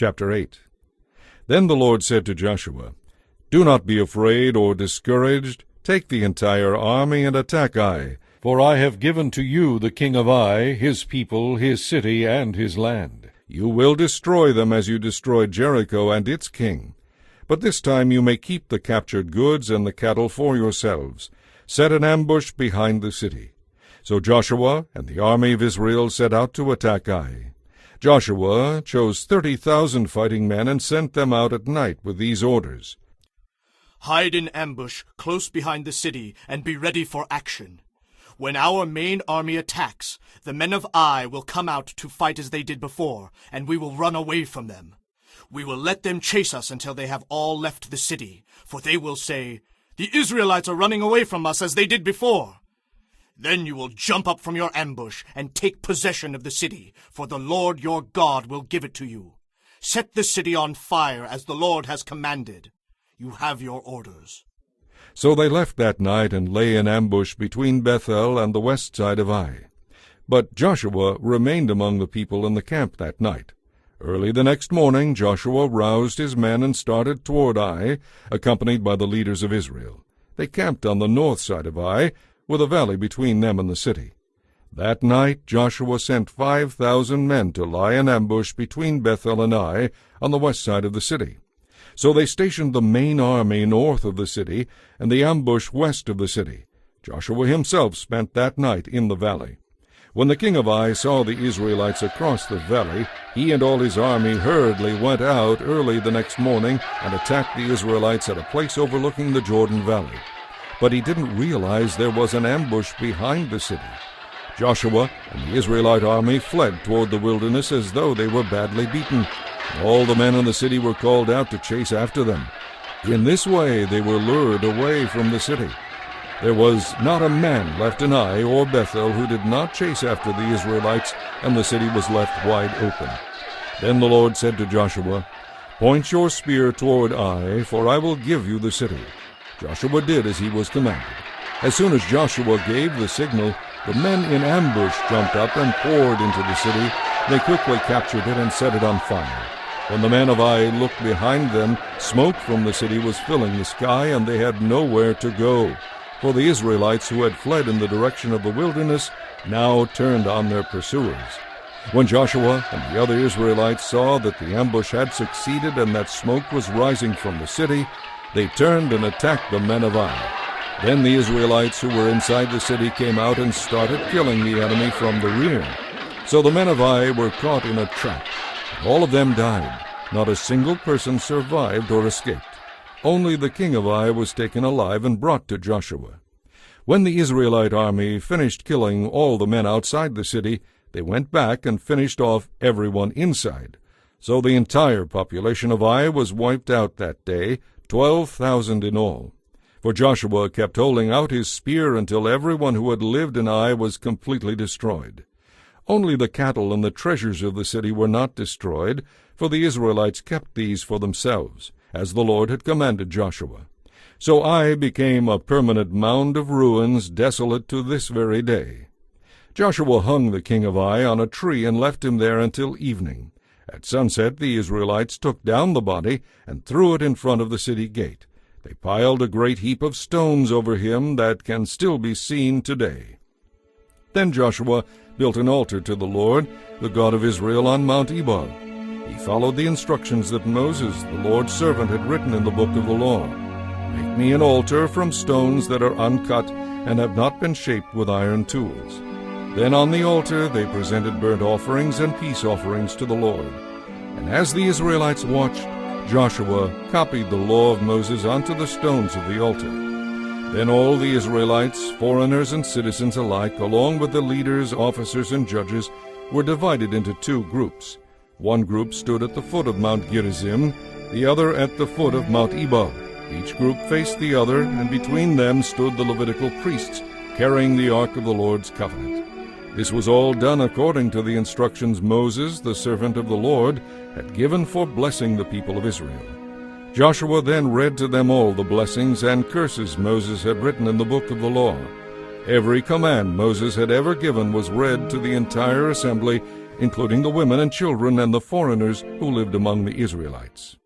Chapter 8. Then the Lord said to Joshua, "Do not be afraid or discouraged. Take the entire army and attack Ai, for I have given to you the king of Ai, his people, his city, and his land. You will destroy them as you destroyed Jericho and its king. But this time you may keep the captured goods and the cattle for yourselves. Set an ambush behind the city." So Joshua and the army of Israel set out to attack Ai. Joshua chose 30,000 fighting men and sent them out at night with these orders. Hide in ambush close behind the city and be ready for action. When our main army attacks, the men of Ai will come out to fight as they did before, and we will run away from them. We will let them chase us until they have all left the city, for they will say, "The Israelites are running away from us as they did before." Then you will jump up from your ambush and take possession of the city, for the Lord your God will give it to you. Set the city on fire as the Lord has commanded. You have your orders. So they left that night and lay in ambush between Bethel and the west side of Ai. But Joshua remained among the people in the camp that night. Early the next morning Joshua roused his men and started toward Ai, accompanied by the leaders of Israel. They camped on the north side of Ai, with a valley between them and the city. That night Joshua sent 5,000 men to lie in ambush between Bethel and Ai on the west side of the city. So they stationed the main army north of the city and the ambush west of the city. Joshua himself spent that night in the valley. When the king of Ai saw the Israelites across the valley, he and all his army hurriedly went out early the next morning and attacked the Israelites at a place overlooking the Jordan Valley. But he didn't realize there was an ambush behind the city. Joshua and the Israelite army fled toward the wilderness as though they were badly beaten. All the men in the city were called out to chase after them. In this way they were lured away from the city. There was not a man left in Ai or Bethel who did not chase after the Israelites, and the city was left wide open. Then the Lord said to Joshua, "Point your spear toward Ai, for I will give you the city." Joshua did as he was commanded. As soon as Joshua gave the signal, the men in ambush jumped up and poured into the city. They quickly captured it and set it on fire. When the men of Ai looked behind them, smoke from the city was filling the sky, and they had nowhere to go. For the Israelites who had fled in the direction of the wilderness now turned on their pursuers. When Joshua and the other Israelites saw that the ambush had succeeded and that smoke was rising from the city, they turned and attacked the men of Ai. Then the Israelites who were inside the city came out and started killing the enemy from the rear. So the men of Ai were caught in a trap. All of them died. Not a single person survived or escaped. Only the king of Ai was taken alive and brought to Joshua. When the Israelite army finished killing all the men outside the city, they went back and finished off everyone inside. So the entire population of Ai was wiped out that day, 12,000 in all. For Joshua kept holding out his spear until everyone who had lived in Ai was completely destroyed. Only the cattle and the treasures of the city were not destroyed, for the Israelites kept these for themselves, as the Lord had commanded Joshua. So Ai became a permanent mound of ruins, desolate to this very day. Joshua hung the king of Ai on a tree and left him there until evening. At sunset the Israelites took down the body and threw it in front of the city gate. They piled a great heap of stones over him that can still be seen today. Then Joshua built an altar to the Lord, the God of Israel, on Mount Ebal. He followed the instructions that Moses, the Lord's servant, had written in the book of the law. "Make me an altar from stones that are uncut and have not been shaped with iron tools." Then on the altar they presented burnt offerings and peace offerings to the Lord. And as the Israelites watched, Joshua copied the law of Moses onto the stones of the altar. Then all the Israelites, foreigners and citizens alike, along with the leaders, officers, and judges, were divided into two groups. One group stood at the foot of Mount Gerizim, the other at the foot of Mount Ebal. Each group faced the other, and between them stood the Levitical priests, carrying the ark of the Lord's covenant. This was all done according to the instructions Moses, the servant of the Lord, had given for blessing the people of Israel. Joshua then read to them all the blessings and curses Moses had written in the book of the law. Every command Moses had ever given was read to the entire assembly, including the women and children and the foreigners who lived among the Israelites.